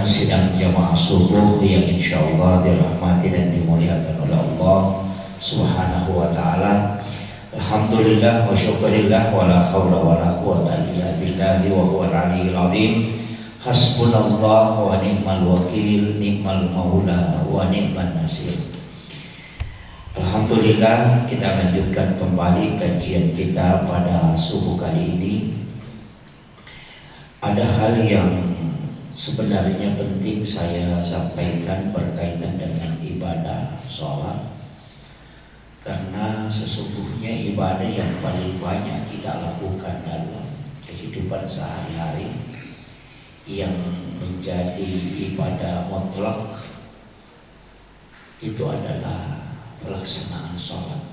sidang jamaah subuh yang insya Allah dirahmati dan dimuliakan oleh Allah Subhanahu wa ta'ala. Alhamdulillah wa syukurillah wa la hawla wa la quwata illa billahi wa huwal aliyyil azim. Hasbunallah wa ni'mal wakil, ni'mal maula wa ni'man nasir. Alhamdulillah, kita lanjutkan kembali kajian kita pada subuh kali ini. Ada hal yang sebenarnya penting saya sampaikan berkaitan dengan ibadah sholat, karena sesungguhnya ibadah yang paling banyak kita lakukan dalam kehidupan sehari-hari yang menjadi ibadah mutlak itu adalah pelaksanaan sholat.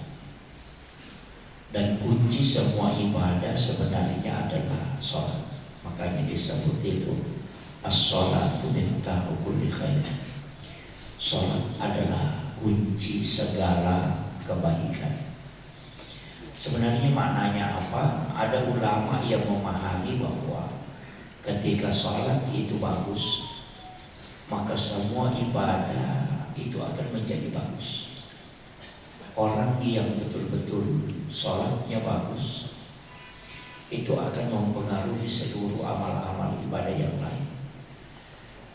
Dan kunci semua ibadah sebenarnya adalah sholat. Makanya disebut itu as-sholatu miftahu kulli khair. Sholat adalah kunci segala kebaikan. Sebenarnya maknanya apa? Ada ulama yang memahami bahwa ketika sholat itu bagus, maka semua ibadah itu akan menjadi bagus. Orang yang betul-betul sholatnya bagus, itu akan mempengaruhi seluruh amal-amal ibadah yang lain.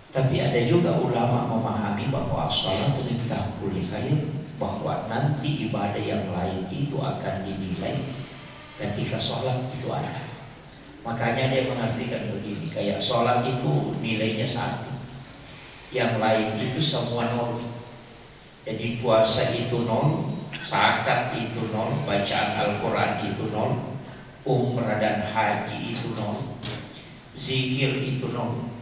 Tapi ada juga ulama memahami bahwa sholat itu miftahu kulli khair, bahwa nanti ibadah yang lain itu akan dinilai ketika sholat itu ada. Makanya dia mengartikan begini, kayak sholat itu nilainya 1, yang lain itu semua 0. Jadi puasa itu 0, zakat itu 0, bacaan Al-Quran itu 0, umrah dan haji itu 0, zikir itu 0.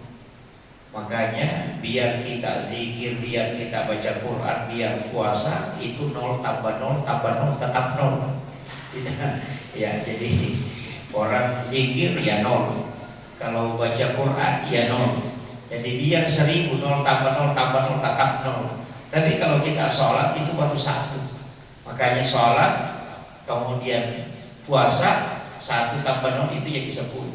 Makanya biar kita zikir, biar kita baca Quran, biar puasa itu 0 tambah 0 tambah 0 tetap 0. Tidak, ya, jadi orang zikir ya 0, kalau baca Quran ya 0. Jadi biar 1000 0 tambah 0 tambah 0 tetap 0. Tapi kalau kita sholat itu baru 1. Makanya sholat kemudian puasa 1 tambah 0 itu jadi 10.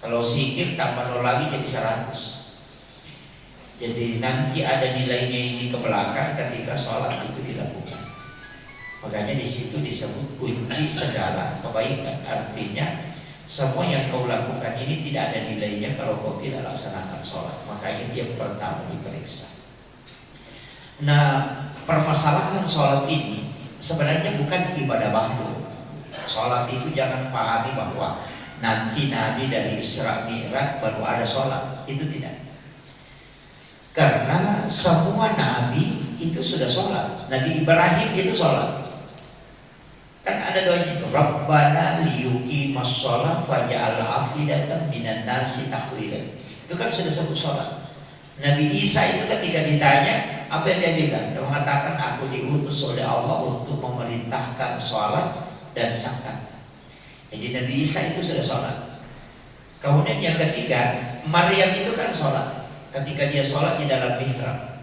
Kalau zikir tambah 0 lagi jadi 100. Jadi nanti ada nilainya ini ke belakang ketika sholat itu dilakukan. Makanya di situ disebut kunci segala kebaikan. Artinya semua yang kau lakukan ini tidak ada nilainya kalau kau tidak laksanakan sholat. Makanya dia pertama diperiksa. Nah, permasalahan sholat ini sebenarnya bukan ibadah baru. Sholat itu jangan pahami bahwa nanti Nabi dari Isra Mi'raj baru ada sholat. Itu tidak. Karena semua Nabi itu sudah sholat. Nabi Ibrahim itu sholat. Kan ada doanya itu, Rabbana liyuqimas sholat faj'al afidatan minan nasi tahwilan. Itu kan sudah sebut sholat. Nabi Isa itu ketika ditanya, apa yang dia bilang? Dia mengatakan, aku diutus oleh Allah untuk memerintahkan sholat dan zakat. Jadi Nabi Isa itu sudah sholat. Kemudian yang ketiga, Maryam itu kan sholat. Ketika dia sholat di dalam mihrab,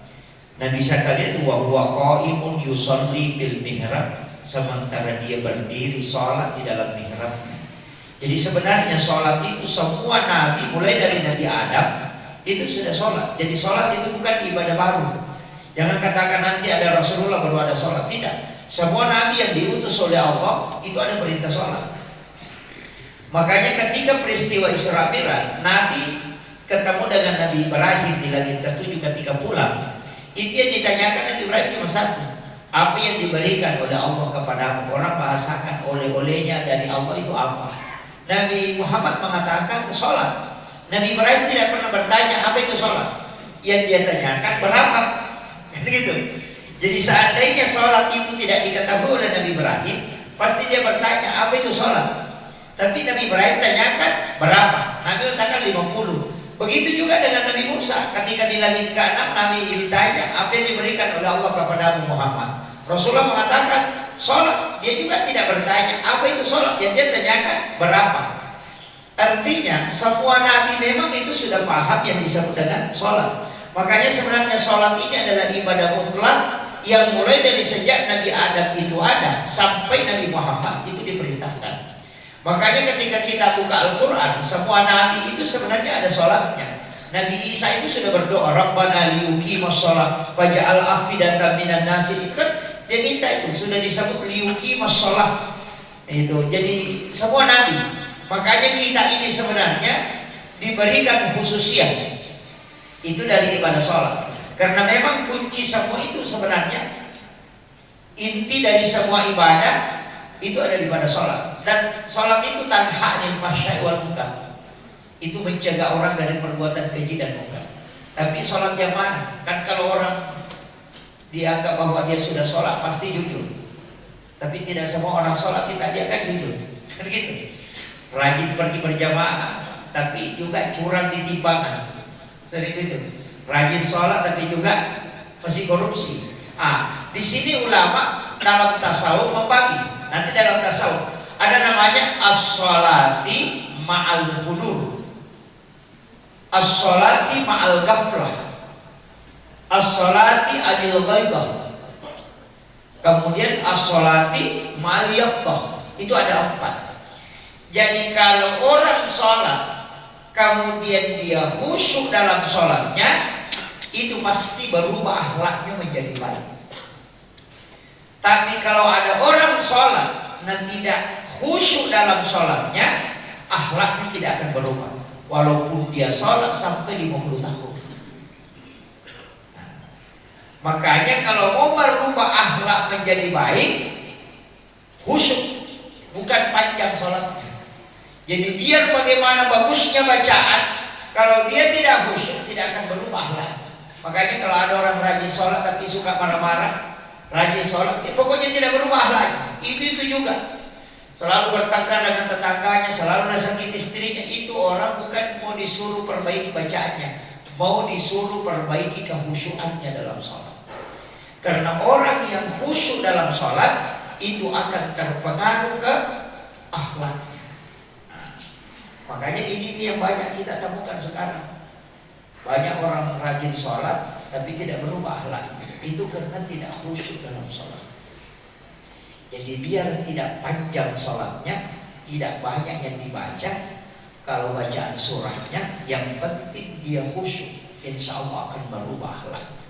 Nabi Zakaria itu wa huwa qaimun yusolli bil mihrab, sementara dia berdiri sholat di dalam mihrab. Jadi sebenarnya sholat itu semua Nabi mulai dari Nabi Adam itu sudah sholat. Jadi sholat itu bukan ibadah baru. Jangan katakan nanti ada Rasulullah baru ada sholat. Tidak. Semua Nabi yang diutus oleh Allah itu ada perintah sholat. Makanya ketika peristiwa Isra Mi'raj, Nabi ketemu dengan Nabi Ibrahim di langit ke-7 ketika pulang. Itu yang ditanyakan Nabi Ibrahim cuma 1. Apa yang diberikan oleh Allah kepadamu? Orang bahasakan oleh-olehnya dari Allah itu apa? Nabi Muhammad mengatakan sholat. Nabi Ibrahim tidak pernah bertanya apa itu sholat. Yang dia tanyakan berapa? Gitu. Jadi seandainya sholat itu tidak diketahui oleh Nabi Ibrahim, pasti dia bertanya apa itu sholat. Tapi Nabi Ibrahim tanyakan berapa? Nabi katakan 50. Begitu juga dengan Nabi Musa. Ketika di langit ke-6 Nabi ditanya apa yang diberikan oleh Allah kepada Muhammad. Rasulullah mengatakan sholat. Dia juga tidak bertanya apa itu sholat. Yang dia tanyakan berapa. Artinya semua Nabi memang itu sudah paham yang disebut dengan sholat. Makanya sebenarnya sholat ini adalah ibadah mutlak yang mulai dari sejak Nabi Adam itu ada sampai Nabi Muhammad itu diperintahkan. Makanya ketika kita buka Al-Quran, semua Nabi itu sebenarnya ada sholatnya. Nabi Isa itu sudah berdoa, Rabbana liyuqimus shalah waj'al afidatan minan nasi. Itu kan dia minta, itu sudah disebut liyuqimus shalah. Itu jadi semua nabi. Makanya kita ini sebenarnya diberikan khususiat itu dari ibadah sholat. Karena memang kunci semua itu sebenarnya, inti dari semua ibadah itu ada di pada sholat. Dan sholat itu tanha anil fahsya'i wal munkar. Itu mencegah orang dari perbuatan keji dan munkar. Tapi sholat yang mana? Kan kalau orang dianggap bahwa dia sudah sholat pasti jujur. Tapi tidak semua orang sholat kita dia kan jujur. Kan gitu. Rajin pergi berjamaah, tapi juga curang di timbangan. Sering gitu. Rajin sholat tapi juga masih korupsi. Di sini ulama dalam tasawuf membagi. Nanti dalam tasawuf ada namanya as-sholati ma'al hudur, as-sholati ma'al ghaflah, as-sholati anil ghaidah, kemudian as-sholati ma'al yaqdah. Itu ada 4. Jadi kalau orang sholat kemudian dia khusyuk dalam sholatnya, itu pasti berubah akhlaknya menjadi baik. Tapi kalau ada orang sholat dan tidak khusyuk dalam sholatnya, akhlaknya tidak akan berubah walaupun dia sholat sampai 50 tahun. Makanya kalau mau merubah akhlak menjadi baik, khusyuk, bukan panjang sholatnya. Jadi biar bagaimana bagusnya bacaan, kalau dia tidak khusyuk tidak akan berubah akhlak. Makanya kalau ada orang rajin sholat tapi suka marah-marah, rajin sholat, pokoknya tidak berubah akhlaknya. Itu juga selalu bertengkar dengan tetangganya, selalu nasakit istrinya. Itu orang bukan mau disuruh perbaiki bacaannya, mau disuruh perbaiki kekhusyukannya dalam sholat. Karena orang yang khusyuk dalam sholat itu akan terpengaruh ke akhlak. Makanya ini yang banyak kita temukan sekarang. Banyak orang rajin sholat tapi tidak berubah akhlaknya. Itu karena tidak khusyuk dalam sholat. Jadi biar tidak panjang sholatnya, tidak banyak yang dibaca, kalau bacaan surahnya, yang penting dia khusyuk, insya Allah akan berubah akhlaknya.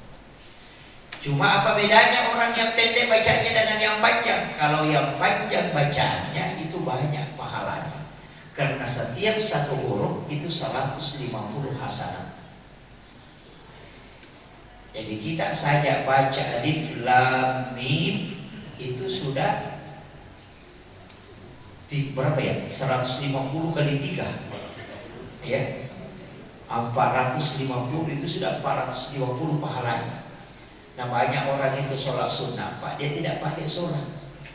Cuma apa bedanya orang yang pendek bacanya dengan yang panjang? Kalau yang panjang bacaannya itu banyak pahalanya. Karena setiap satu huruf itu 150 hasanah. Jadi kita saja baca alif lam mim itu sudah berapa ya? 150 kali 3 ya, 450 itu sudah 450 pahalanya. Nah banyak orang itu sholat sunnah Pak, dia tidak pakai surah,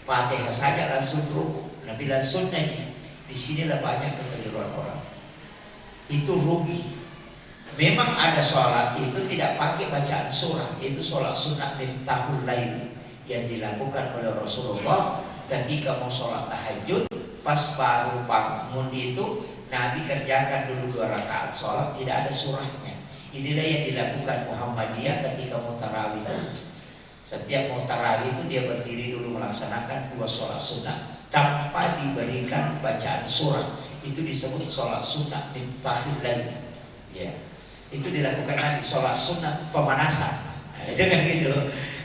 Fatihah saja langsung rukuk. Nah bila sunnah ini, disinilah banyak kekeliruan orang. Itu rugi. Memang ada sholat itu tidak pakai bacaan surah, itu sholat sunnah miftahul lail yang dilakukan oleh Rasulullah ketika mau sholat tahajud. Pas baru bangun itu Nabi kerjakan dulu 2 rakaat sholat tidak ada surahnya. Inilah yang dilakukan Muhammadiyah ketika mau tarawih. Setiap mau tarawih itu dia berdiri dulu melaksanakan 2 sholat sunnah tanpa diberikan bacaan surah. Itu disebut sholat sunnah miftahul lail ya. Itu dilakukan nanti sholat sunnah pemanasan. Itu kan gitu.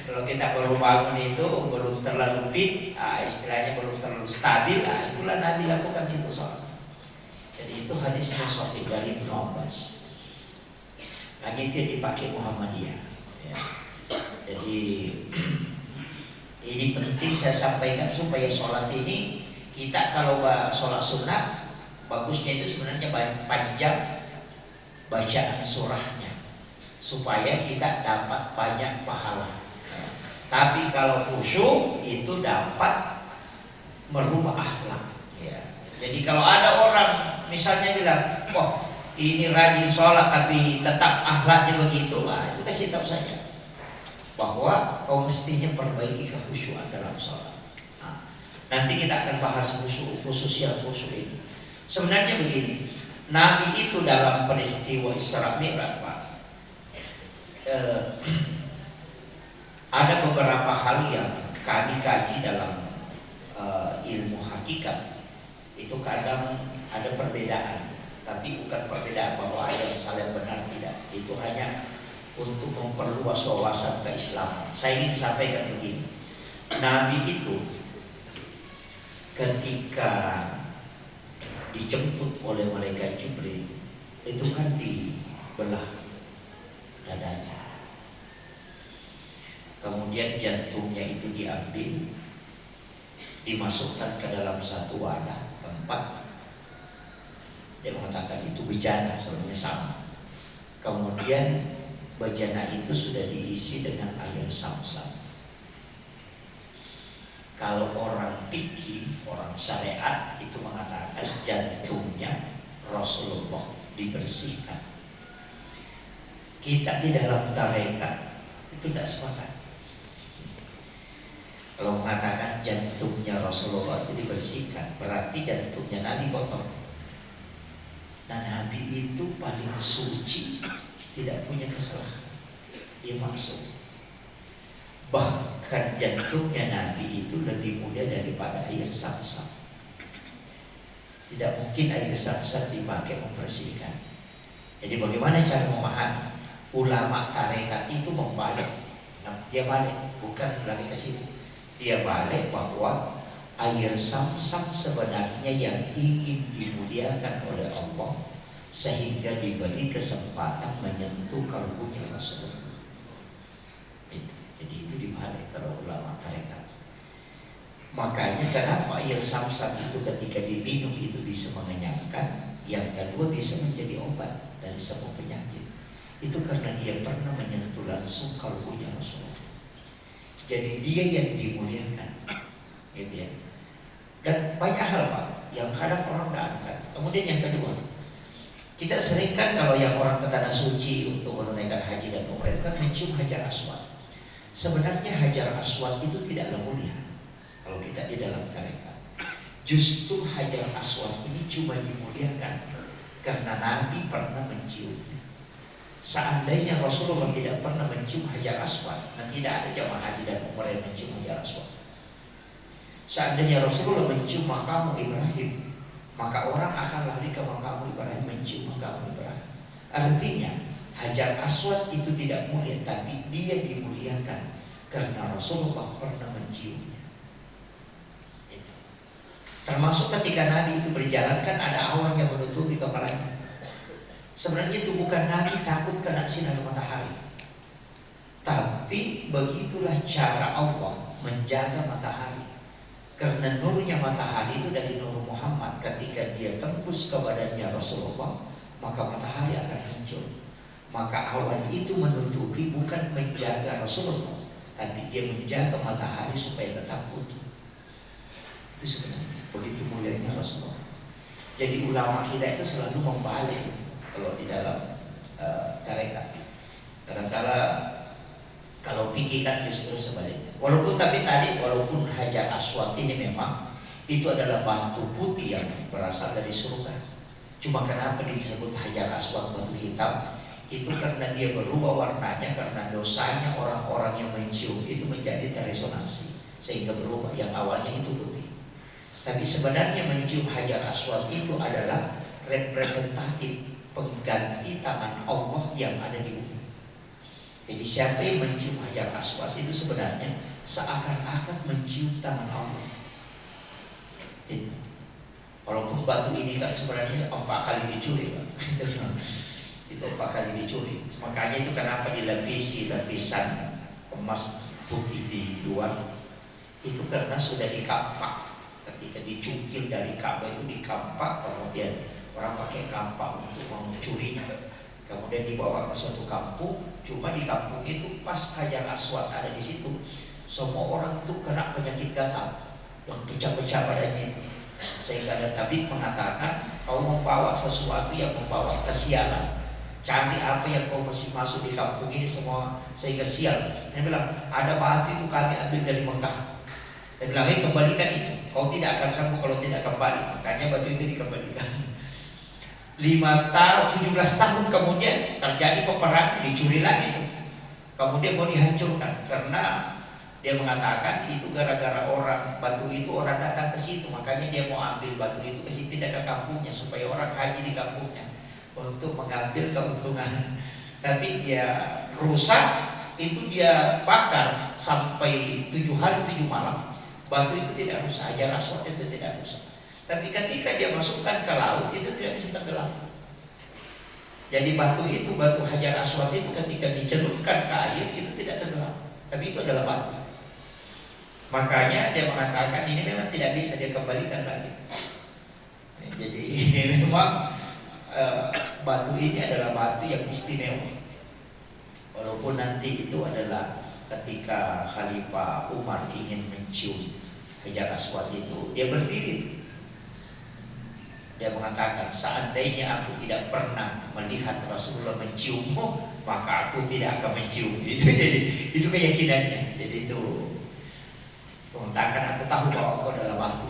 Kalau kita baru bangun itu belum terlalu fit, istilahnya belum terlalu stabil, itulah nanti lakukan itu sholat. Jadi itu hadisnya sahih dari Ibnu Abbas. Hanya itu dipakai Muhammadiyah. Ya. Jadi ini penting saya sampaikan supaya sholat ini kita kalau sholat sunnah bagusnya itu sebenarnya panjang bacaan surahnya supaya kita dapat banyak pahala. Tapi kalau khusyuk itu dapat merubah akhlak. Ya. Jadi kalau ada orang misalnya bilang, wah ini rajin sholat tapi tetap akhlaknya begitu, itu kasih tahu saja bahwa kau mestinya perbaiki kekhusyukan dalam sholat. Nanti kita akan bahas khususnya khusyuk ini. Sebenarnya begini, Nabi itu dalam peristiwa Isra Mi'raj Pak, ada beberapa hal yang kami kaji dalam ilmu hakikat. Itu kadang ada perbedaan Tapi bukan perbedaan bahwa ada yang salah yang benar, tidak. Itu hanya untuk memperluas wawasan keislaman. Saya ingin sampaikan begini. Nabi itu ketika dijemput oleh malaikat Jibril itu kan dibelah dadanya. Kemudian jantungnya itu diambil, dimasukkan ke dalam satu wadah tempat. Dia mengatakan itu bejana, sebenarnya sama. Kemudian bejana itu sudah diisi dengan air Zam-Zam. Kalau orang fikih, orang syariat itu mengatakan jantungnya Rasulullah dibersihkan. Kita di dalam tarekat itu tidak sepakat. Kalau mengatakan jantungnya Rasulullah itu dibersihkan, berarti jantungnya Nabi kotor. Dan Nabi itu paling suci, tidak punya kesalahan. Dia maksud. Bahkan jantungnya Nabi itu lebih mulia daripada air Zam-Zam. Tidak mungkin air Zam-Zam dipakai membersihkan. Jadi bagaimana cara memahami? Ulama tarekat itu membalik. Nah, dia balik, bukan lagi ke sini. Dia balik bahwa air Zam-Zam sebenarnya yang ingin dimuliakan oleh Allah, sehingga diberi kesempatan menyentuh kalbunya Rasulullah. Jadi itu dibalik kalau ulama tarekat. Makanya kenapa air Zam-Zam itu ketika diminum itu bisa mengenyangkan, yang kedua bisa menjadi obat dari semua penyakit. Itu karena dia pernah menyentuh langsung kalbunya Rasulullah. Jadi dia yang dimuliakan, gitu ya. Dan banyak hal Pak yang kadang orang tidak angkat. Kemudian yang kedua, kita sering kan kalau yang orang ke tanah suci untuk menunaikan haji dan umrah itu kan mencium hajar aswad. Sebenarnya hajar aswad itu tidaklah mulia kalau kita di dalam tarekat. Justru hajar aswad ini cuma dimuliakan karena Nabi pernah menciumnya. Seandainya Rasulullah tidak pernah mencium hajar aswad, dan tidak ada jamaah haji dan umrah yang mencium hajar aswad. Seandainya Rasulullah mencium makamu Ibrahim, maka orang akan lari ke makamu Ibrahim mencium makamu Ibrahim. Artinya hajar aswad itu tidak mulia, tapi dia dimuliakan karena Rasulullah pernah menciumnya. Itu. Termasuk ketika Nabi itu berjalan kan ada awan yang menutupi kepalanya. Sebenarnya itu bukan Nabi takut kena sinar matahari, tapi begitulah cara Allah menjaga matahari. Karena nurnya matahari itu dari nur Muhammad, ketika dia tembus ke badannya Rasulullah, maka matahari akan muncul. Maka awan itu menutupi, bukan menjaga Rasulullah, tapi dia menjaga matahari supaya tetap utuh. Itu sebenarnya begitu mulianya Rasulullah. Jadi ulama kita itu selalu membalik kalau di dalam tarekat. Kadang-kala kalau pikir kan justru sebaliknya. Walaupun hajar aswad ini memang itu adalah batu putih yang berasal dari surga. Cuma kenapa disebut hajar aswad batu hitam? Itu karena dia berubah warnanya karena dosanya orang-orang yang mencium itu menjadi terresonansi sehingga berubah. Yang awalnya itu putih. Tapi sebenarnya mencium hajar aswad itu adalah representatif pengganti tangan Allah yang ada di bumi. Jadi siapa yang mencium hajar aswad itu sebenarnya seakan-akan mencium tangan Allah. Itu. Walaupun batu ini kan sebenarnya 4 kali dicuri, Pak. Itu 4 kali dicuri. Makanya itu kenapa dilapisi lapisan emas putih di luar. Itu karena sudah dikampak. Ketika dicungkil dari Ka'bah itu dikampak, kemudian orang pakai kampak untuk mencurinya. Kemudian dibawa ke suatu kampung. Cuma di kampung itu pas hajar aswad ada di situ, semua orang itu kena penyakit gatal yang pecah-pecah badannya itu. Sehingga ada tabib mengatakan, kau membawa sesuatu yang membawa kesialan, cari apa yang kau masih masuk di kampung ini semua sehingga sial. Dia bilang ada batu itu kami ambil dari Mekah. Dia bilang kembalikan itu, kau tidak akan sanggup kalau tidak kembali. Makanya batu itu dikembalikan. 17 tahun kemudian terjadi peperangan, dicuri lagi itu. Kemudian mau dihancurkan karena Dia mengatakan itu gara-gara orang batu itu orang datang ke situ, makanya dia mau ambil batu itu ke situ, pindah ke kampungnya supaya orang haji di kampungnya untuk mengambil keuntungan. Tapi dia rusak, itu dia bakar sampai 7 hari 7 malam. Batu itu tidak rusak, Hajar Aswad itu tidak rusak. Tapi ketika dia masukkan ke laut itu tidak bisa tenggelam. Jadi batu itu, batu Hajar Aswad itu ketika dicelupkan ke air itu tidak tenggelam. Tapi itu adalah batu. Makanya dia mengatakan ini memang tidak bisa dia kembalikan lagi. Jadi memang batu ini adalah batu yang istimewa. Walaupun nanti itu adalah ketika Khalifah Umar ingin mencium Hajar Aswad itu, dia berdiri. Dia mengatakan, seandainya aku tidak pernah melihat Rasulullah menciummu, maka aku tidak akan mencium. Itu keyakinannya. Jadi itu mengatakan, aku tahu bahwa engkau adalah batu.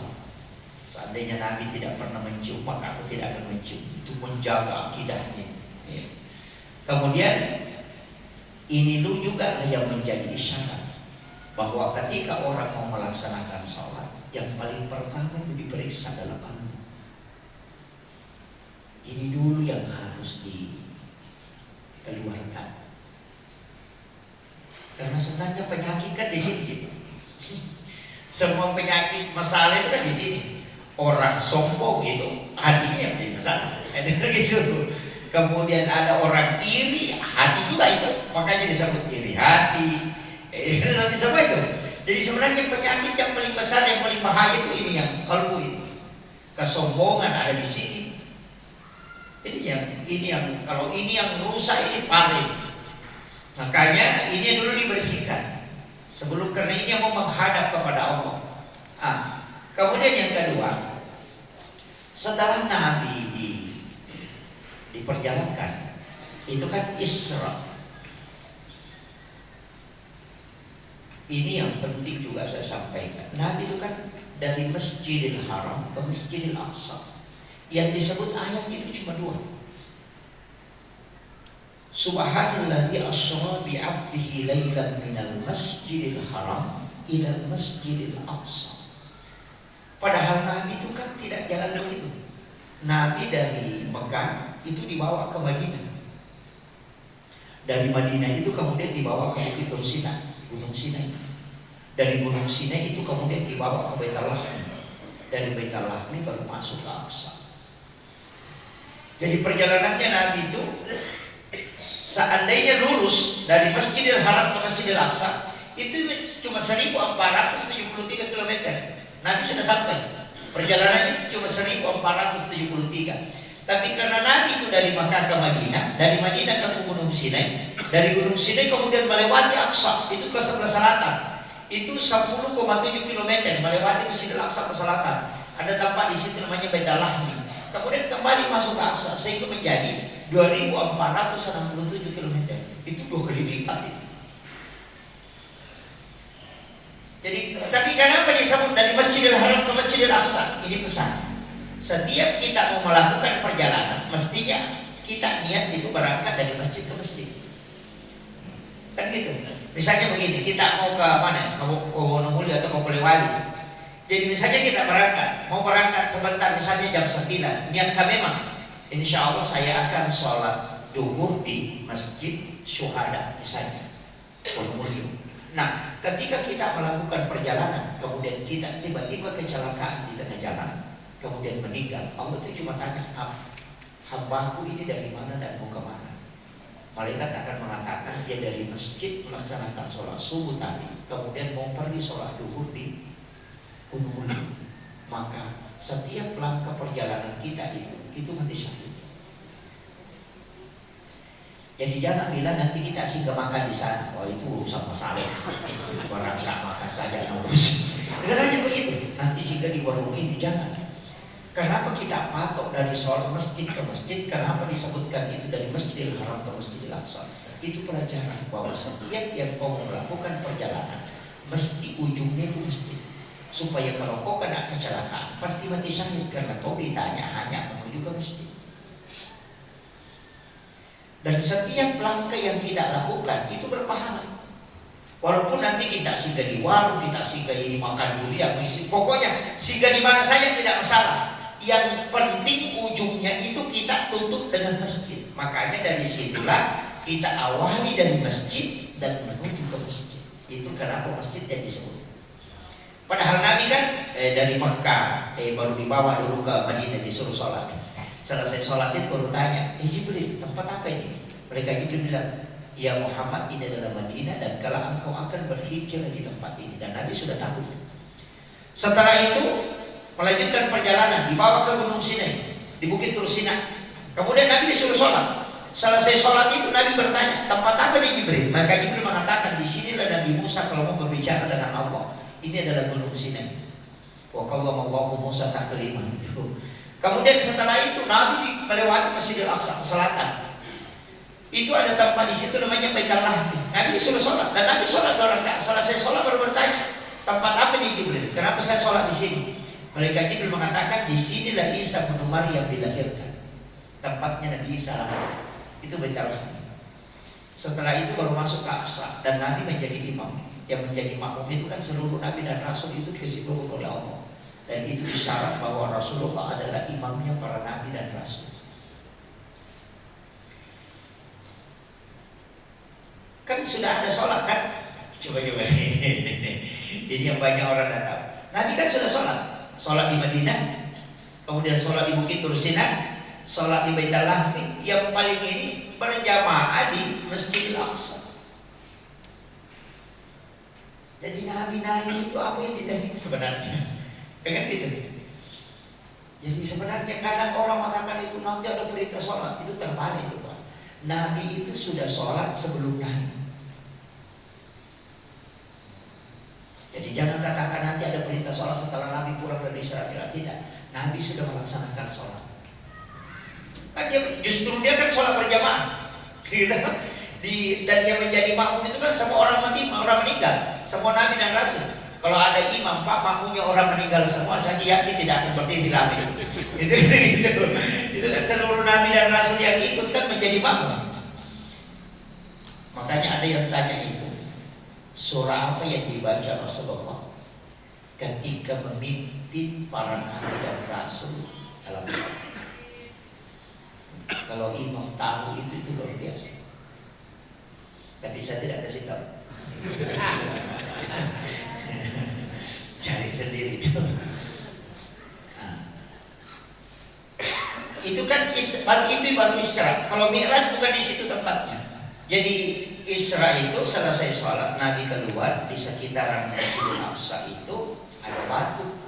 Seandainya Nabi tidak pernah mencium, maka aku tidak akan mencium. Itu menjaga akidahnya. Kemudian ini juga yang menjadi isyarat bahwa ketika orang mau melaksanakan sholat, yang paling pertama itu diperiksa dalam hati. Ini dulu yang harus dikeluarkan. Karena sebenarnya penyakit kan di sini. Semua penyakit masalah itu kan di sini. Orang sombong itu hatinya yang menjadi masalah. Gitu. Kemudian ada orang iri, hati juga itu, makanya disebut iri hati. Semua itu. Jadi sebenarnya penyakit yang paling besar, yang paling bahaya itu ini yang kalbu itu. Kesombongan ada di sini. Ini yang kalau ini yang rusak ini paling. Makanya ini dulu dibersihkan sebelum, karena ini yang mau menghadap kepada Allah. Kemudian yang kedua, setelah Nabi diperjalankan, itu kan Isra. Ini yang penting juga saya sampaikan. Nabi itu kan dari Masjidil Haram ke Masjidil Aqsa. Yang disebut ayat itu cuma 2. Subhanalladzi asra bi 'abdihi lailan minal masjidil haram ilal masjidil aqsa. Padahal Nabi itu kan tidak jalan begitu. Nabi dari Mekah itu dibawa ke Madinah. Dari Madinah itu kemudian dibawa ke Bukit Sinai, Gunung Sinai. Dari Gunung Sinai itu kemudian dibawa ke Baitul Lahmi. Dari Baitul Lahmi baru masuk ke Aqsa. Jadi perjalanannya Nabi itu seandainya lurus dari Masjidil Haram ke Masjidil Aqsa itu cuma 1473 km. Nabi sudah sampai. Perjalanannya itu cuma 1473. Tapi karena Nabi itu dari Makkah ke Madinah, dari Madinah ke Gunung Sinai, dari Gunung Sinai kemudian melewati Aqsa itu ke sebelah selatan. Itu 10,7 km melewati Masjidil Aqsa ke selatan. Ada tempat di situ namanya Baitul Lahmi. Kemudian kembali masuk ke Aqsa sehingga menjadi 2467 km. Itu 2 kali lipat itu. Jadi, tapi kenapa disebut dari Masjidil Haram ke Masjidil Aqsa? Ini pesan. Setiap kita mau melakukan perjalanan, mestinya kita niat itu berangkat dari masjid ke masjid. Kan gitu. Misalnya begini, kita mau ke mana? Ke Wonomuli atau ke Polewali. Jadi misalnya kita mau berangkat sebentar, misalnya jam 9, niatkan memang, insya Allah saya akan sholat duhur di Masjid Syuhada misalnya, Wonomuli. Nah, ketika kita melakukan perjalanan, kemudian kita tiba-tiba kecelakaan di tengah jalan, kemudian meninggal, Allah itu cuma tanya, hambaku ini dari mana dan mau kemana? Malaikat akan mengatakan dia dari masjid melaksanakan sholat subuh tadi, kemudian mau pergi sholat duhur di Gunung Uli. Maka setiap langkah perjalanan kita itu mati syahid. Jadi jangan bilang nanti kita singgah makan di sana. Oh itu urusan masalah. Berangkat makan saja urus. Negaranya begitu. Nanti singgah di warung ini jangan. Kenapa kita patok dari sholat masjid ke masjid? Kenapa disebutkan itu dari Masjidil Haram ke Masjidil Aqsa? Itu pelajaran bahwa setiap yang kau melakukan perjalanan mesti ujungnya itu masjid. Supaya kalau kau kena kecelakaan pasti mati syahid karena kau ditanya hanya menuju ke masjid. Dan setiap langkah yang kita lakukan itu berpahala. Walaupun nanti kita singgah di warung, kita singgah di makan durian, pokoknya singgah di mana saja tidak masalah. Yang penting ujungnya itu kita tutup dengan masjid. Makanya dari situlah kita awali dari masjid dan menuju ke masjid. Itu kenapa masjid yang disebut. Padahal Nabi kan dari Mekah baru dibawa dulu ke Madinah, disuruh sholat. Selesai sholat itu baru tanya, Jibril, tempat apa ini? Mereka Jibril bilang, ya Muhammad, ini adalah Madinah dan kalau engkau akan berhijrah di tempat ini. Dan Nabi sudah tahu itu. Setelah itu melanjutkan perjalanan, dibawa ke Gunung Sinai, di Bukit Tur Sinai. Kemudian Nabi disuruh sholat. Selesai sholat itu Nabi bertanya, tempat apa nih Jibril? Maka Jibril mengatakan, di sinilah Nabi Musa kalau mau berbicara dengan Allah. Ini adalah Gunung Sinai. Wa kallamallahu Musa taklima itu. Kemudian setelah itu Nabi melewati Masjidil Aqsa ke selatan. Itu ada tempat di situ namanya Baitul Lahmi. Nabi disuruh sholat dan Nabi sholat 2 rakaat. Selesai sholat baru bertanya, tempat apa nih Jibril? Kenapa saya sholat di sini? Malaikat Jibril mengatakan, di sinilah Isa bin Maryam dilahirkan. Tempatnya Nabi Isa lahir. Itu Baitul Lahmi. Setelah itu baru masuk ke Aqsa dan Nabi menjadi imam. Yang menjadi makmum itu kan seluruh Nabi dan Rasul itu dikasih oleh Allah. Dan itu isyarat bahwa Rasulullah adalah imamnya para Nabi dan Rasul. Kan sudah ada sholat kan? Coba-coba ini yang banyak orang tidak tahu. Nabi kan sudah sholat. Sholat di Madinah, kemudian sholat di Bukit Tur Sinai, sholat di Baitul Lahmi. Yang paling ini berjamaah di Masjidil Aqsa. Jadi Nabi naik itu apa yang diterima sebenarnya? Kan gitu. Jadi sebenarnya kadang orang mengatakan itu nanti ada perintah sholat, itu terbalik itu Pak. Nabi itu sudah sholat sebelum naik. Jadi jangan katakan nanti ada perintah sholat setelah Nabi pulang dari Israel, tidak. Nabi sudah melaksanakan sholat. Kan justru dia kan sholat berjamaah. Dan dia menjadi makmum itu kan semua orang meninggal, semua Nabi dan Rasul. Kalau ada imam, Pak, makmumnya orang meninggal semua, saya yakin tidak akan berdiri lama itu kan seluruh Nabi dan Rasul yang ikut kan menjadi makmum. Makanya ada yang tanya itu, surah apa yang dibaca Rasulullah ketika memimpin para Nabi dan Rasul dalam sholat? Kalau imam tahu itu luar biasa. Tapi saya tidak kasih tahu. Cari sendiri itu. Itu kan baru Isra. Kalau Mi'raj bukan di situ tempatnya. Jadi Isra itu selesai sholat, Nabi keluar di sekitaran Masjidil Aqsa itu ada batu.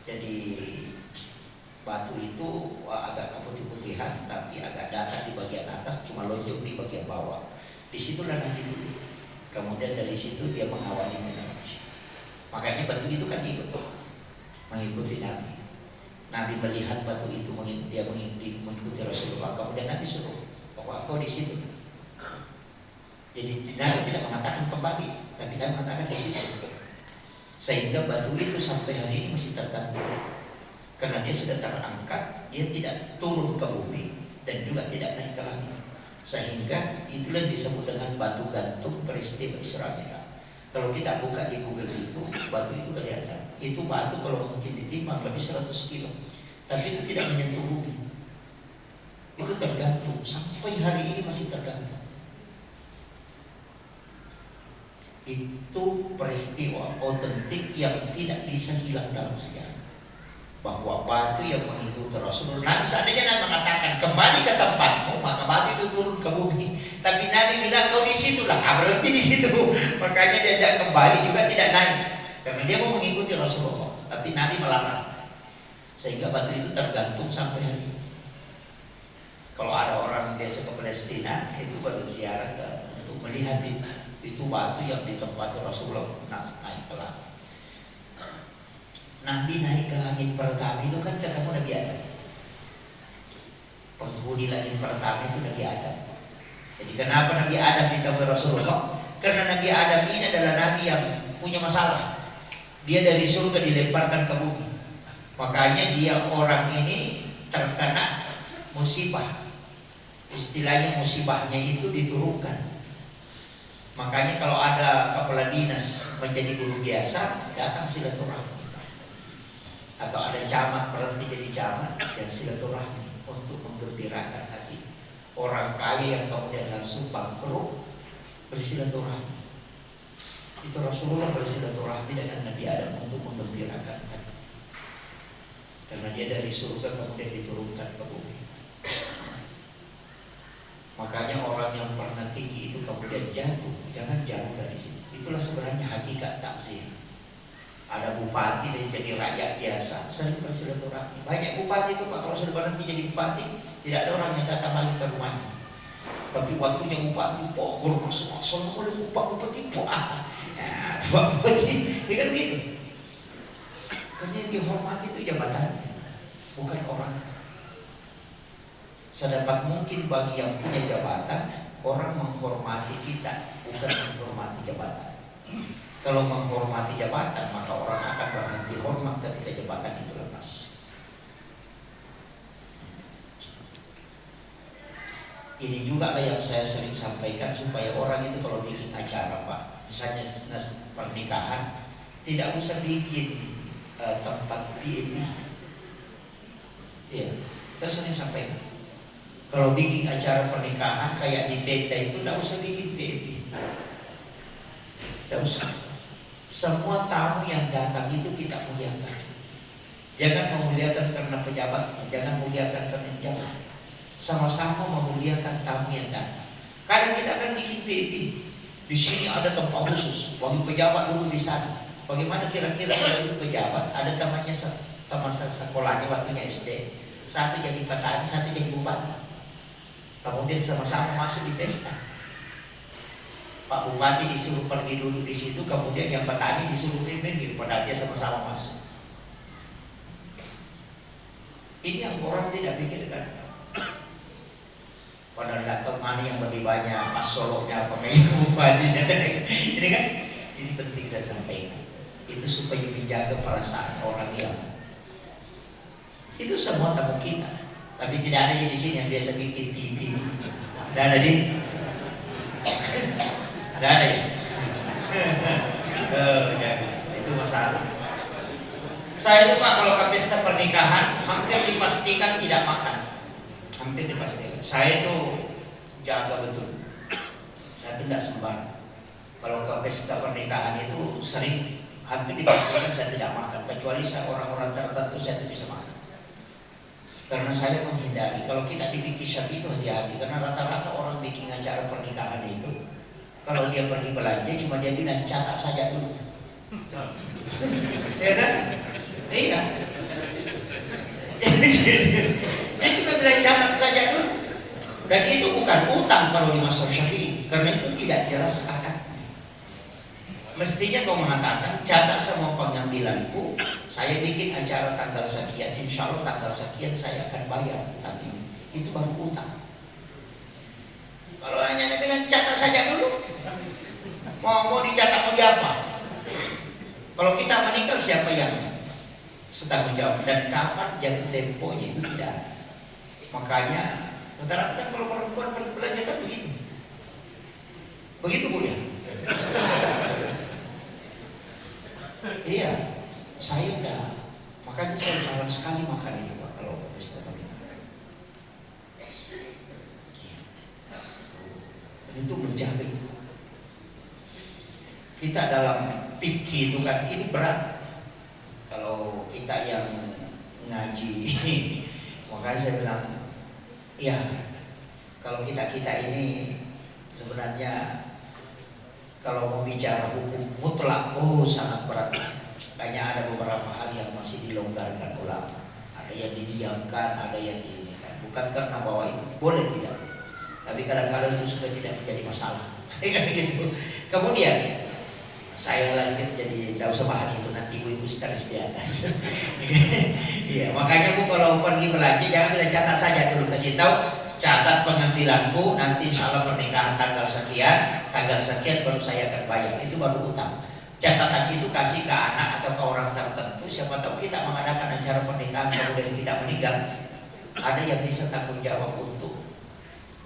Jadi batu itu agak keputih-putihan, tapi agak datar di bagian atas, cuma lonjong di bagian bawah. Disitulah Nabi duduk. Kemudian dari situ dia mengawali Mi'raj. Makanya batu itu kan mengikuti Nabi. Nabi melihat batu itu mengikuti Rasulullah. Kemudian Nabi suruh, pokoknya kau di situ. Jadi Nabi tidak mengatakan kembali, tapi Nabi mengatakan di situ. Sehingga batu itu sampai hari ini masih tergantung. Karena dia sudah terangkat, dia tidak turun ke bumi dan juga tidak naik ke langit. Sehingga itulah disebut dengan batu gantung peristiwa Isra Mi'raj. Kalau kita buka di Google itu, batu itu kelihatan. Itu batu kalau mungkin ditimbang lebih 100 kilo, tapi itu tidak menyentuh bumi. Itu tergantung, sampai hari ini masih tergantung. Itu peristiwa otentik yang tidak bisa hilang dalam sejarah. Bahwa batu yang mengikuti Rasulullah. Nabi seandainya Nabi mengatakan kembali ke tempatmu, maka batu itu turun ke bumi. Tapi Nabi bilang kau di situlah, berhenti di situ. Makanya dia tidak kembali juga tidak naik, karena dia mau mengikuti Rasulullah. Tapi Nabi melarang, sehingga batu itu tergantung sampai hari ini. Kalau ada orang biasa ke Palestina itu berziarah untuk melihat itu batu yang ditempati Rasulullah naik ke langit. Nabi naik ke langit pertama itu kan ketemu Nabi Adam. Penghuni langit pertama itu Nabi Adam. Jadi kenapa Nabi Adam ditemui Rasulullah? Karena Nabi Adam ini adalah Nabi yang punya masalah. Dia dari surga dilemparkan ke bumi. Makanya dia orang ini terkena musibah. Istilahnya musibahnya itu diturunkan. Makanya kalau ada kepala dinas menjadi guru biasa, datang silaturahmi. Atau ada camat berhenti jadi camat, dan silaturahmi untuk menggembirakan hati. Orang kaya yang kemudian langsung bangkrut, bersilaturahmi. Itu Rasulullah bersilaturahmi dengan Nabi Adam untuk menggembirakan hati. Karena dia dari surga kemudian diturunkan ke bumi. Makanya orang yang pernah tinggi itu kemudian jatuh, jangan jauh dari sini. Itulah sebenarnya hakikat takzim. Ada bupati dan jadi rakyat biasa, sering bersilaturahmi. Banyak bupati itu Pak, kalau sudah berhenti jadi bupati, tidak ada orang yang datang lagi ke rumahnya. Tapi waktunya bupati, pohon masuk oleh bupati, bupati, ya kan begitu. Karena yang dihormati itu jabatan, bukan orang. Sedapat mungkin bagi yang punya jabatan, orang menghormati kita, bukan menghormati jabatan. Kalau menghormati jabatan, maka orang akan berhenti hormat ketika jabatan itu lepas. Ini juga lah yang saya sering sampaikan, supaya orang itu kalau bikin acara Pak, misalnya pernikahan, tidak usah bikin tempat VIP. Iya, saya sering sampaikan. Kalau bikin acara pernikahan kayak di tenda itu, tidak usah bikin VIP. Tidak usah. Semua tamu yang datang itu kita muliakan. Jangan memuliakan karena pejabat, jangan muliakan karena pejabat. Sama-sama memuliakan tamu yang datang. Kadang kita akan bikin VIP. Di sini ada tempat khusus bagi pejabat dulu di sana. Bagaimana kira-kira kalau itu pejabat? Ada temannya teman sekolahnya waktunya SD. Satu jadi petani, satu jadi bupati. Kemudian sama-sama masuk di pesta. Pak Bupati disuruh pergi dulu di situ, kemudian yang petani disuruh minggir, padahal dia sama-sama masuk. Ini yang orang tidak pikirkan. Padahal datang mana yang lebih banyak, pas soloknya, pemain bupatinya. Ini kan, ini penting saya sampaikan. Itu supaya menjaga perasaan orang yang itu semua tamu kita. Tapi tidak ada di sini yang biasa bikin TV. Tidak ada di. Tidak ada ya. Itu masalah. Saya itu Pak kalau ke pesta pernikahan hampir dipastikan tidak makan. Hampir dipastikan. Saya itu jaga betul. Saya tidak sembarang. Kalau ke pesta pernikahan itu sering hampir dipastikan saya tidak makan. Kecuali saya orang-orang tertentu saya tidak bisa makan. Karena saya menghindari. Kalau kita dipikir Syafi'i itu hati-hati. Karena rata-rata orang bikin acara pernikahan itu, kalau dia pergi belanja cuma dia bilang catat saja dulu. Ya kan? Iya. Dia cuma bilang catat saja dulu. Dan itu bukan utang kalau di mazhab Syafi'i. Karena itu tidak jelas akad. Mestinya kau mengatakan, catat semua pengambilanku, saya bikin acara tanggal sekian, insya Allah tanggal sekian saya akan bayar utang ini. Itu baru utang. Kalau hanya bilang catat saja dulu, mau dicatat mau diapa? Kalau kita meninggal siapa yang setanggung jawab? Dan kapan jatuh temponya itu tidak ada. Makanya rata-rata kalau perempuan belanja kan begitu. Begitu Bu ya? Iya, saya enggak. Makanya saya jarang sekali makan itu Pak kalau pesta pernikahan. Itu menjamin. Kita dalam fikih itu kan ini berat. Kalau kita yang ngaji, makanya saya bilang, ya kalau kita ini sebenarnya kalau mau bicara hukum mutlak, sangat berat. Kayaknya ada beberapa hal yang masih dilonggarkan ulama. Ada yang didiamkan, ada yang diinikan. Bukan karena bahwa itu boleh tidak, tapi kadang-kadang itu sudah tidak menjadi masalah. Gitu. Kemudian saya lanjut, jadi tidak usah bahas itu, nanti ibu-ibu stres di atas. Iya, makanya Bu kalau pergi belanja jangan bilang catat saja dulu, kasih tahu. Catat pengambilanku, nanti insya Allah pernikahan tanggal sekian baru saya akan bayar. Itu baru utang. Catatan itu kasih ke anak atau ke orang tertentu. Siapa tahu kita mengadakan acara pernikahan kemudian kita meninggal, ada yang bisa tanggung jawab untuk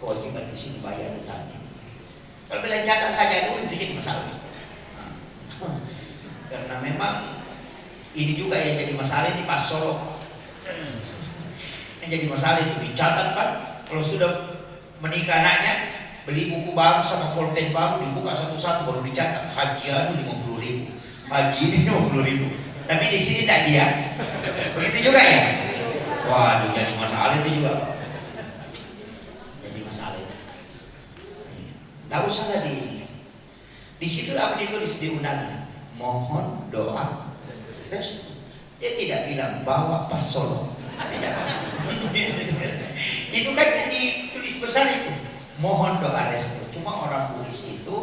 kewajiban di sini bayar utangnya. Kalau bilang catat saja dulu itu jadi masalah. Karena memang ini juga yang jadi masalah di pas Solo. Yang jadi masalah itu dicatat kan. Kalau sudah menikah anaknya, beli buku baru sama pulpen baru dibuka satu-satu baru dicatat. Haji anu 50.000, haji ini 50.000. Tapi di sini tak dia. Begitu juga ya. Waduh, jadi masalah itu juga. Jadi masalah itu. Tidak usah lagi. Di situ apa ditulis di undangan? Mohon doa. Terus dia tidak bilang bawa pas Solo. Tidak. Itu kan yang ditulis besar itu. Mohon doa restu. Cuma orang Bugis itu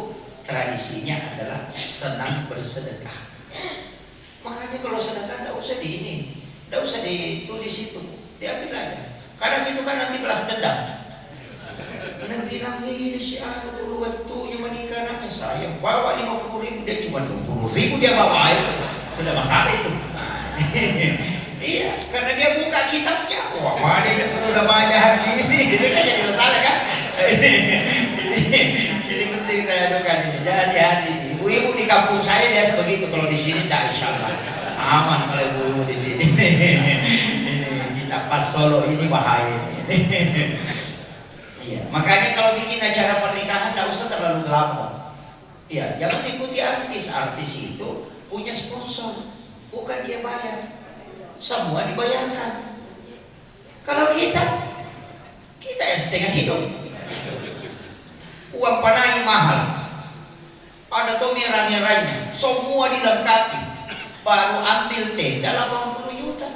tradisinya adalah senang bersedekah. Makanya kalau sedekah tidak usah tidak usah ditulis itu. Diambil aja. Kadang itu kan nanti balas dendam. Anda bilang ini si Anu dulu waktunya menikah anaknya saya bawa 50.000, dia cuma 20.000 dia bawa itu. Sudah masalah itu. Iya, karena dia buka kitabnya. Wah, mana dia udah banyak haji ini. Itu kan jadi masalah kan? Jadi penting saya adukan ini. Hati-hati. Ibu-ibu di kampung saya biasa begitu. Kalau di sini tak, insya Allah aman kalau ibu-ibu di sini. Ini kita pas Solo ini bahaya. Iya, makanya kalau bikin acara pernikahan tidak usah terlalu glamor. Iya, jangan ikuti artis. Artis itu punya sponsor, bukan dia bayar. Semua dibayarkan. Kalau kita yang setengah hidup. Uang panai mahal. Ada tuh merah-merahnya, semua dilengkapi. Baru ambil tenda 80 juta.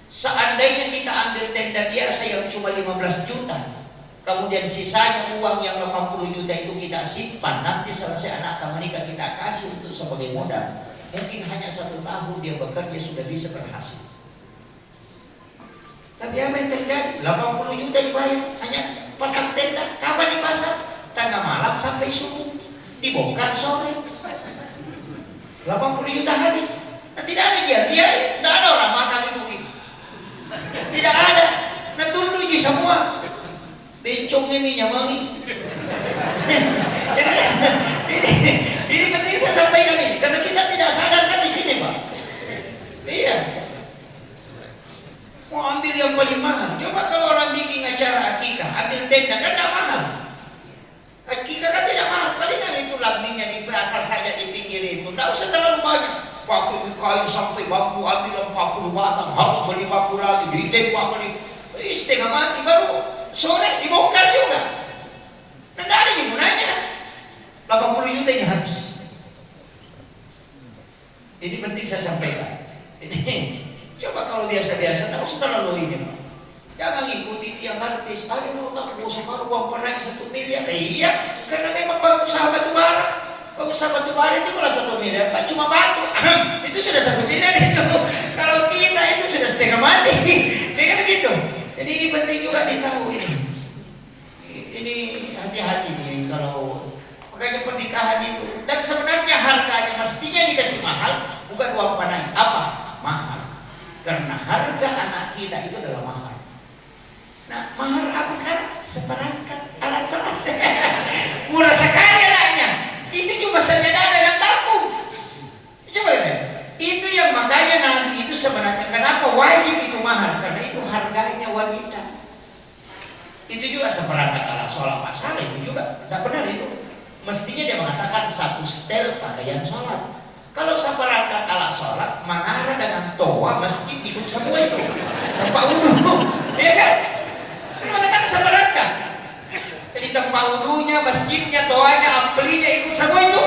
Seandainya kita ambil tenda biasa yang cuma 15 juta, kemudian sisanya uang yang 80 juta itu kita simpan, nanti selesai anak menikah kita kasih untuk sebagai modal. Mungkin hanya 1 tahun dia bekerja sudah bisa berhasil. Tapi apa yang terjadi? 80 juta dibayar, hanya pasang tenda. Kapan dipasang? Tengah malam sampai subuh, dibongkar sore. 80 juta habis. Nah, tidak ada dia tidak ada orang makan itu. Tidak ada. Nah, tunduk semua. Bencongnya minyak wangi. Ini penting saya sampaikan ini karena kita tidak sadarkan di sini, Pak. Iya. Mau ambil yang paling mahal. Coba kalau orang bikin acara akikah, ambil tenda kan tidak mahal. Akikah kan tidak mahal. Paling yang itu lambingnya di pasar saja di pinggir itu. Tidak usah terlalu banyak. Pakai kayu sampai bambu, ambil 40 batang, harus beli bambu lagi, ditembak beli. Setengah mati baru sore dibongkar juga. Nah, tidak ada gunanya. 80 juta ini habis. Ini penting saya sampaikan. Ini coba kalau biasa-biasa tak usah terlalu ini, Pak. Jangan ikuti tiang artis. Ayo tak mau sama uang pernah 1 miliar. Iya, karena memang pengusaha batu bara. Pengusaha batu bara itu kalau 1 miliar, Pak, cuma batu. Itu sudah 1 miliar itu. Kalau kita itu sudah setengah mati. Ya kan begitu. Jadi ini penting juga ditahu ini. Ini hati-hati nih kalau makanya pernikahan itu. Dan sebenarnya harganya mestinya dikasih mahal, bukan uang panai. Apa? Mahal. Karena harga anak kita itu adalah mahal. Nah, mahal apa sekarang? Seperangkat alat sholat. Murah sekali anaknya. Itu cuma sajadah dengan tabung. Coba ya. Itu yang makanya Nabi itu sebenarnya kenapa wajib itu mahal? Karena itu harganya wanita. Itu juga seperangkat alat sholat masalah itu juga tidak benar itu. Mestinya dia mengatakan 1 setel pakaian sholat. Kalau seperangkat alat sholat, manara dengan toa masjid ikut semua itu. Tempat wudhu, ya kan? Karena mengatakan seperangkat. Jadi tempat wudhunya, masjidnya, toanya, amplinya ikut semua itu.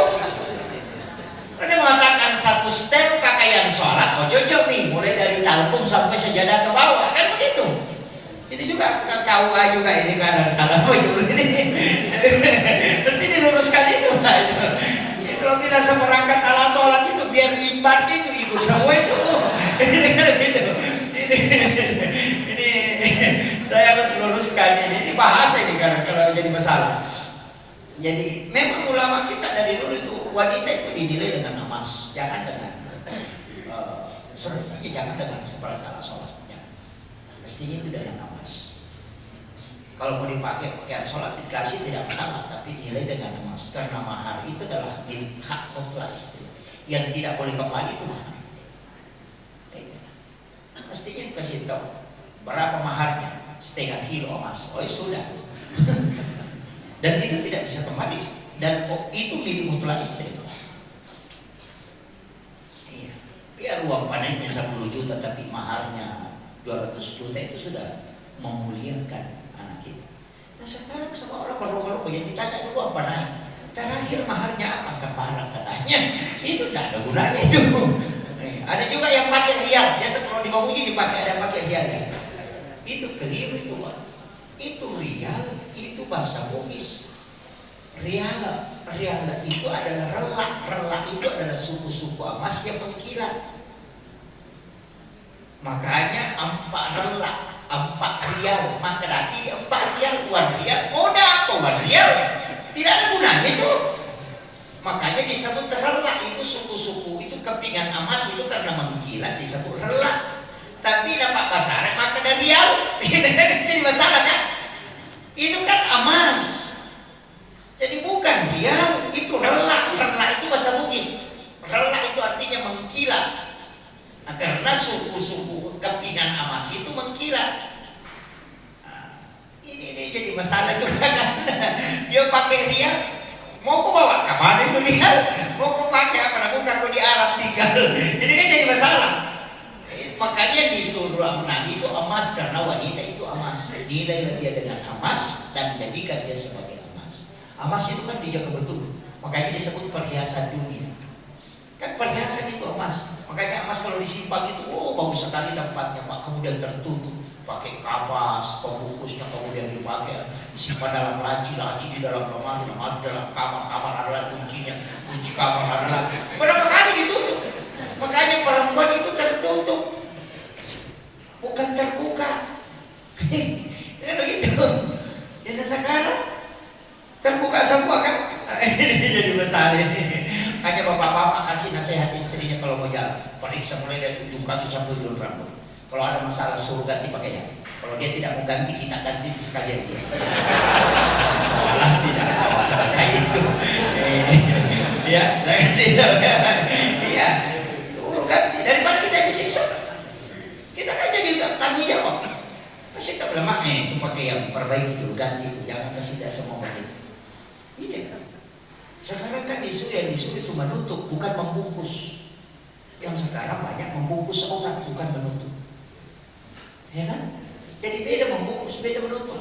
Karena mengatakan 1 setel pakaian sholat, oh cocok nih, mulai dari talpum sampai sejadah ke bawah, kan begitu. Itu juga KUA juga ini kadang salah baju ini. Mesti diluruskan itu. Ya, kalau tidak seperangkat ala sholat itu biar mimbar itu ikut semua itu. Ini saya harus luruskan ini bahasa ini karena kalau jadi masalah. Jadi memang ulama kita dari dulu itu wanita itu dinilai dengan emas, jangan dengan jangan dengan seperangkat ala sholat. Mestinya itu dengan emas. Kalau mau dipakai pakaian sholat dikasih tidak masalah, tapi nilai dengan emas. Karena mahar itu adalah milik hak mutlak istri. Yang tidak boleh kembali itu mahar. Mestinya dikasih tahu berapa maharnya, 1/2 kilo emas. Oh ya sudah. Dan itu tidak bisa kembali. Dan itu milik mutlak istri. Iya. Ya uang panennya 10 juta tapi maharnya 200 juta itu sudah memuliakan anak kita. Nah sekarang sama orang baru-baru yang ditanya dulu apa naik, terakhir maharnya apa, sembarang katanya. Itu tidak ada gunanya itu. Ada juga yang pakai rial, biasa kalau di Mamuju dipakai, ada yang pakai rial ya. Itu keliru itu Pak. Itu rial, itu bahasa Bugis. Rial itu adalah relak. Relak itu adalah suku-suku emas yang mengkilat. Makanya 4 relak, 4 rial, maka lagi 4 rial, 1 rial, muda atau 1 rial, tidak ada gunanya itu. Makanya disebut relak, itu suku-suku, itu kepingan emas itu karena mengkilat disebut relak. Tapi dapat pasaran maka ada rial, jadi masalah kan? Itu kan emas, jadi bukan rial, itu relak. Relak itu bahasa Bugis. Relak itu artinya mengkilat. Nah, karena suku-suku kepingan emas itu mengkilat. Ini jadi masalah juga kan. Dia pakai rial, mau kau bawa ke mana itu rial? Mau kau pakai apa? Aku di Arab tinggal. Ini kan jadi masalah. Makanya disuruh Nabi itu emas, karena wanita itu emas. Nilailah dia dengan emas dan jadikan dia sebagai emas. Emas itu kan dijaga betul. Makanya disebut perhiasan dunia. Kan perhiasan itu emas. Makanya emas kalau disimpan itu, oh bagus sekali tempatnya Pak. Kemudian tertutup pakai kapas, pembungkusnya kemudian dipakai, disimpan dalam laci di dalam lemari di dalam kamar adalah kuncinya, kunci kamar adalah berapa kali ditutup. Makanya perempuan itu tertutup, bukan terbuka. Ya begitu. Dan sekarang terbuka semua kan. Ini jadi masalah ini. Hanya bapak-bapak kasih nasihat istrinya kalau mau jalan, periksa mulai dari ujung kaki sampai ujung rambut. Kalau ada masalah suruh ganti pakaian. Kalau dia tidak mau ganti, kita ganti sekalian dia. Masalah tidak ada masalah saya itu. Ya, saya kasih tahu ya. Iya, suruh ganti daripada kita disiksa. Kita kan jadi tanggung jawab. Kasih tahu lemah itu pakai yang perbaiki dulu, ganti itu, jangan kasih dia semua begitu. Iya. Sekarang kan isu itu menutup, bukan membungkus. Yang sekarang banyak membungkus orang, bukan menutup. Ya kan? Jadi beda membungkus, beda menutup.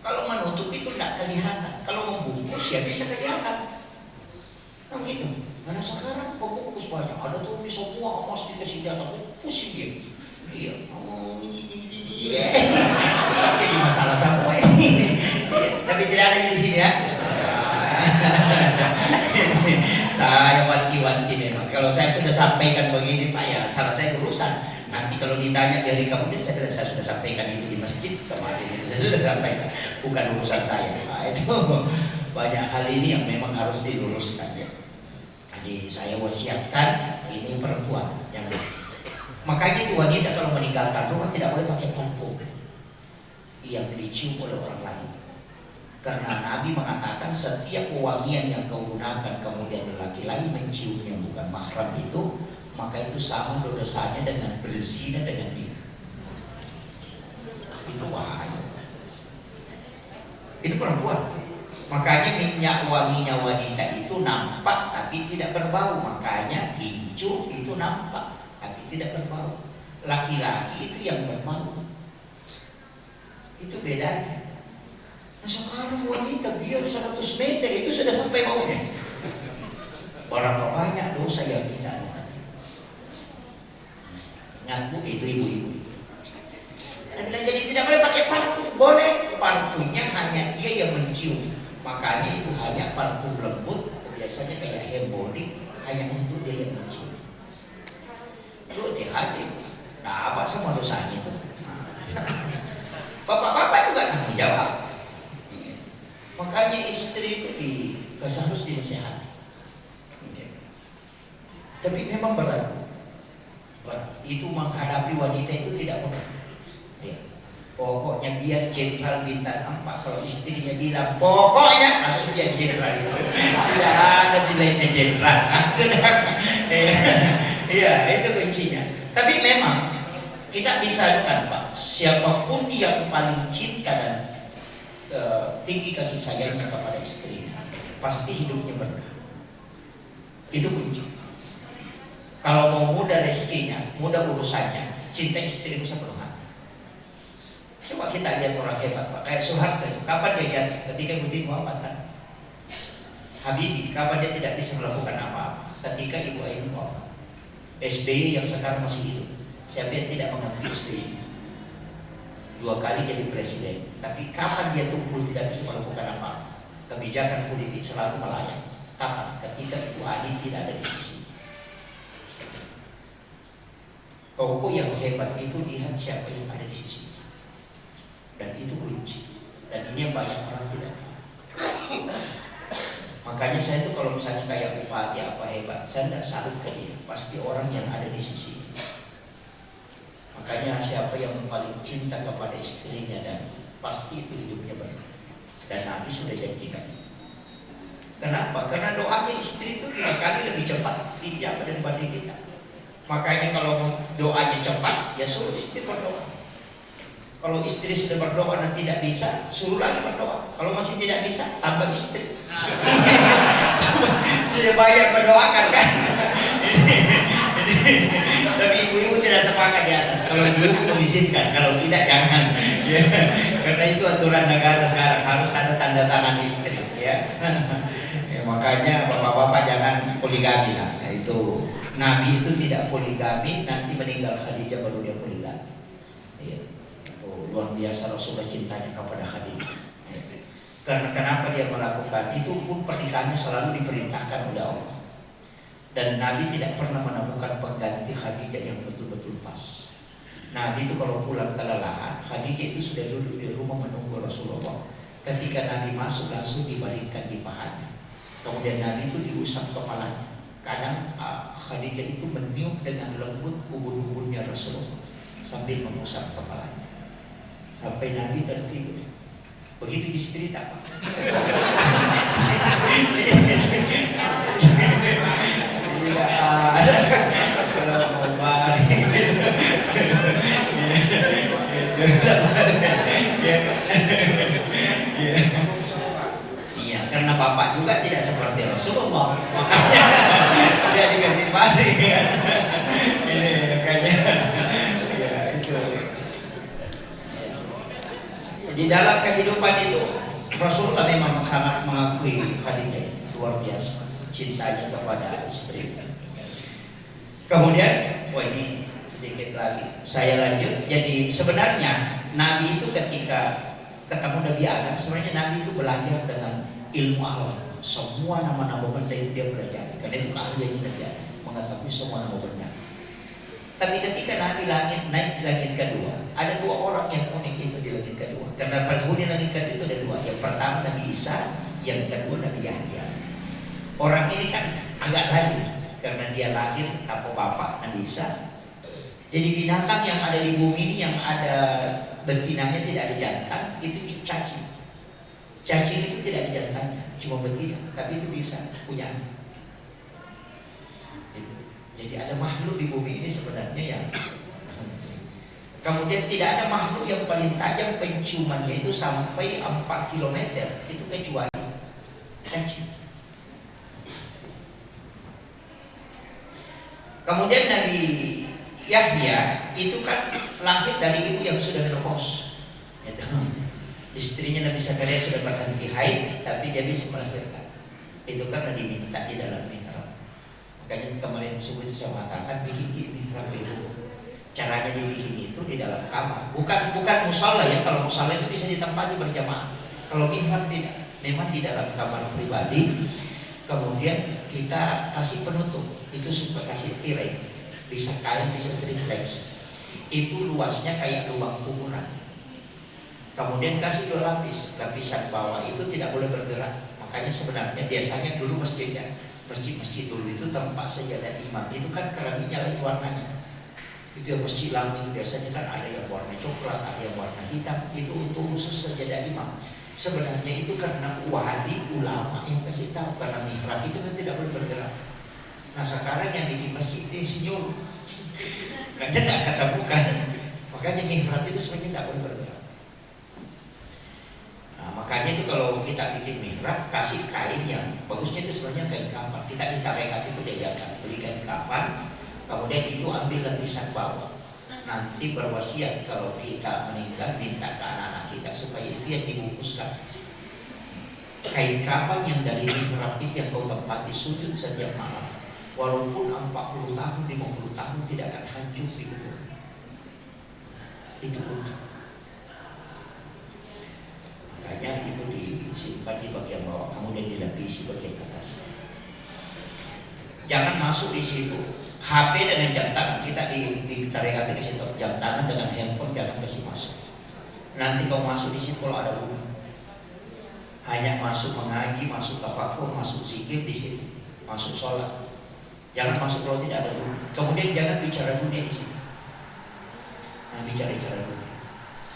Kalau menutup itu tidak kelihatan, kalau membungkus ya bisa kelihatan. Nah begitu. Karena sekarang membungkus banyak, ada tuh semua emas dikasih data, pusing dia. Iya, iya. Jadi masalah semua ini. Tapi tidak ada di sini ya. Saya wanti-wanti memang. Kalau saya sudah sampaikan begini Pak, ya salah saya urusan. Nanti kalau ditanya dari kamu, saya sudah sampaikan itu di masjid kemarin itu saya sudah sampaikan. Bukan urusan saya. Nah, itu banyak hal ini yang memang harus diluruskan ya. Jadi saya wasiatkan ini perempuan yang makanya itu wanita kalau meninggalkan rumah tidak boleh pakai parfum yang dicium oleh orang lain. Karena Nabi mengatakan setiap wewangian yang kau gunakan kemudian lelaki lain menciumnya bukan mahram itu, maka itu sama dosanya dengan berzina dengan dia. Itu bahaya. Itu perempuan. Makanya minyak wanginya wanita itu nampak tapi tidak berbau. Makanya gincu itu nampak tapi tidak berbau. Laki-laki itu yang berbau. Itu bedanya. Nah sekarang wanita biar 100 meter itu sudah sampai maunya. Berapa banyak dosa yang kita lakukan. Ingat Bu, itu ibu-ibu. Nah, bilang jadi tidak boleh pakai parfum. Boleh, parfumnya hanya dia yang mencium. Makanya itu hanya parfum lembut, biasanya kayak hair body, hanya untuk dia yang mencium. Itu hati-hati. Nah apa semua dosanya itu. Bapak-bapak juga tanggung jawab. Makanya istri itu harus dinasihati. Tapi memang berat. Itu menghadapi wanita itu tidak mudah. Ya. Pokoknya biar jenderal bintang 4, kalau istrinya bilang pokoknya langsung dia jenderal itu. Tidak ada nilainya jenderal. Iya, itu kuncinya. Tapi memang kita bisa lihat Pak, siapapun yang paling cinta dan tinggi kasih sayangnya kepada istrinya, pasti hidupnya berkah. Itu kunci. Kalau mau mudah rezekinya, mudah urusannya, cinta istri bisa berkah. Coba kita lihat orang hebat Pak, kayak Soeharto, kapan dia jatuh? Ketika Ibu Tini wafat. Habibie, kapan dia tidak bisa melakukan apa-apa? Ketika Ibu Ainun wafat. SBY yang sekarang masih hidup, siapa yang tidak mengakui SBY? 2 kali jadi presiden, tapi kapan dia tumpul tidak bisa melakukan apa-apa? Kebijakan politik selalu melayang. Kapan? Ketika Ibu Ani tidak ada di sisi. Pokok yang hebat itu lihat siapa yang ada di sisi. Dan itu kunci. Dan ini yang banyak orang tidak tahu. Makanya saya itu kalau misalnya kayak bupati apa hebat, saya tidak salut ke dia. Pasti orang yang ada di sisi. Makanya siapa yang paling cinta kepada istrinya dan pasti itu hidupnya berkah. Dan Nabi sudah janjikan. Kenapa? Karena doanya istri itu 3 kali lebih cepat dijawab daripada kita. Makanya kalau doanya cepat, ya suruh istri berdoa. Kalau istri sudah berdoa dan tidak bisa, suruh lagi berdoa. Kalau masih tidak bisa, tambah istri. Sudah banyak berdoakan kan? Tapi ibu-ibu tidak sepakat di atas. Kalau ibu-ibu mengizinkan, kalau tidak jangan. Ya. Karena itu aturan negara sekarang harus ada tanda tangan istri. Ya. Ya, makanya bapak-bapak jangan poligami lah. Nah, itu Nabi itu tidak poligami, nanti meninggal Khadijah baru dia poligami. Ya. Luar biasa Rasulullah cintanya kepada Khadijah. Karena kenapa dia melakukan itu pun pernikahannya selalu diperintahkan oleh Allah. Dan Nabi tidak pernah menemukan pengganti Khadijah yang betul-betul pas. Nabi itu kalau pulang kelelahan, Khadijah itu sudah duduk di rumah menunggu Rasulullah. Ketika Nabi masuk langsung dibalikkan di pahanya. Kemudian Nabi itu diusap kepalanya. Kadang Khadijah itu meniup dengan lembut ubun-ubunnya Rasulullah sambil mengusap kepalanya. Sampai Nabi tertidur. Begitu istri tak Pak. Tidak ada. Kalau mau balik. Iya, karena bapak juga tidak seperti Rasulullah. Makanya dia dikasih balik. Ini makanya. Di dalam kehidupan itu Rasulullah memang sangat mengakui Khadijah itu luar biasa cintanya kepada istri. Kemudian, ini sedikit lagi saya lanjut. Jadi sebenarnya Nabi itu ketika ketemu Nabi Adam, sebenarnya Nabi itu belajar dengan ilmu alam. Semua nama-nama benda itu dia pelajari. Karena itu keahliannya Nabi Adam, mengetahui semua nama benda. Tapi ketika Nabi naik di langit kedua, ada 2 orang yang unik itu di langit kedua. Karena penghuni langit kedua itu ada 2. Yang pertama Nabi Isa, yang kedua Nabi Yahya. Orang ini kan agak lain karena dia lahir tanpa bapak, Nabi Isa. Jadi binatang yang ada di bumi ini yang ada betinanya tidak ada jantan, itu cacing. Cacing itu tidak ada jantannya, cuma betina, tapi itu bisa punya anak. Jadi ada makhluk di bumi ini sebenarnya yang kemudian tidak ada makhluk yang paling tajam penciumannya itu sampai 4 km itu kecuali cacing. Kemudian Nabi Yahya itu kan lahir dari ibu yang sudah menopause. Istrinya Nabi Zakaria sudah berhenti haid, tapi dia bisa melahirkan. Itu karena diminta di dalam mihrab. Makanya kemarin subuh itu saya katakan bikin mihrab itu. Caranya dibikin itu di dalam kamar. Bukan musola ya. Kalau musola itu bisa ditempati berjamaah. Kalau mihrab tidak. Memang di dalam kamar pribadi. Kemudian kita kasih penutup. Itu suka kasih tirai. Bisa kain, bisa triplex. Itu luasnya kayak lubang kuburan. Kemudian kasih 2 lapis. Lapisan bawah itu tidak boleh bergerak. Makanya sebenarnya biasanya dulu masjid dulu itu tempat sajadah imam itu kan keramiknya lain warnanya. Itu yang masjid lama itu biasanya kan ada yang warna coklat, ada yang warna hitam. Itu untuk khusus sajadah imam. Sebenarnya itu karena wali ulama yang kasih tahu, karena mihrab itu kan tidak boleh bergerak. Nah sekarang yang bikin masjid ini senyum, kan tidak kata bukan. Makanya mihrab itu sebenarnya tidak boleh bergerak. Nah, makanya itu kalau kita bikin mihrab, kasih kain yang bagusnya itu sebenarnya kain kafan. Kita di tarekat itu diajarkan beli kain kafan, kemudian itu ambil lapisan bawah. Nanti berwasiat kalau kita meninggal minta ke anak-anak kita supaya itu yang dibungkuskan. Kain kafan yang dari mihrab itu yang kau tempati sujud setiap malam, walaupun 40 tahun, 50 tahun tidak akan hancur di kubur. Itu untuk makanya itu disimpan di bagian bawah, kemudian dilapisi bagian atas. Jangan masuk di situ. HP dengan jam tangan, kita di tarekat di situ jam tangan dengan handphone jangan kasih masuk. Nanti kau masuk di situ kalau ada bunyi, hanya masuk mengaji, masuk tafakur, masuk zikir di situ, masuk sholat. Jangan masuk kalau tidak ada bunyi. Kemudian jangan bicara dunia di situ. Nah, bicara dunia.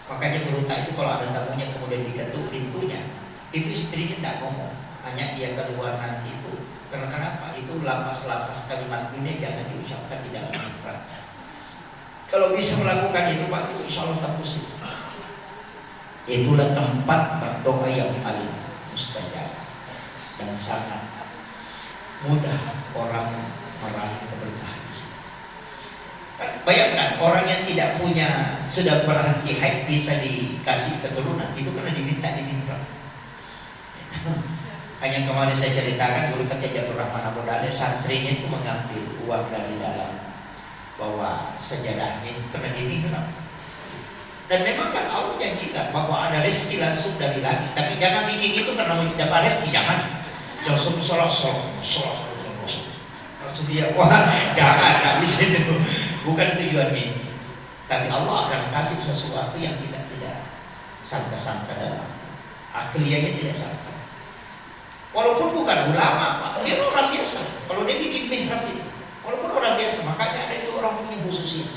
Makanya guru tak itu kalau ada tamunya kemudian diketuk pintunya, itu istrinya tidak ngomong, hanya dia keluar nanti itu. Karena kenapa? Itu lapas-lapas kalimat dunia jangan diucapkan di dalam mihrab. Kalau bisa melakukan itu Pak, itu insya Allah tembus itu. Itulah tempat berdoa yang paling mustajab dan sangat mudah orang meraih keberkahan. Bayangkan orang yang tidak punya, sudah berhenti haid bisa dikasih keturunan, itu karena diminta di mihrab. Hanya kemarin saya ceritakan guru Kakek Jatuh Rahman Abu Dale, santrinya itu mengambil uang dari dalam bahwa sejadahnya itu karena di mihrab. Dan memang kan Allah janjikan bahwa ada rezeki langsung dari langit, tapi jangan bikin itu karena mau dapat rezeki, jangan. Langsung sholat langsung dia, wah jangan, nggak bisa itu. Bukan tujuan ini. Tapi Allah akan kasih sesuatu yang kita tidak sangka-sangka dalam akliannya, tidak sangka. Walaupun bukan ulama Pak, dia orang biasa. Kalau dia bikin mihrab itu, walaupun orang biasa, makanya ada itu orang punya khusus itu.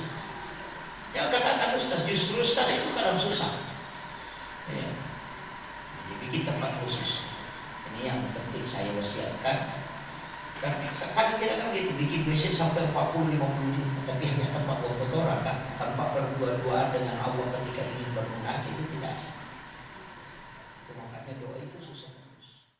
Yang katakan ustaz, justru ustaz itu kadang susah. Ya. Dibikin tempat khusus. Ini yang penting saya wasiatkan. Kadang kita kan gitu, bikin WC sampai 40-50 juta, tapi hanya tempat buat kotoran kan, tempat berdua-duaan dengan Allah ketika ingin bermunajat itu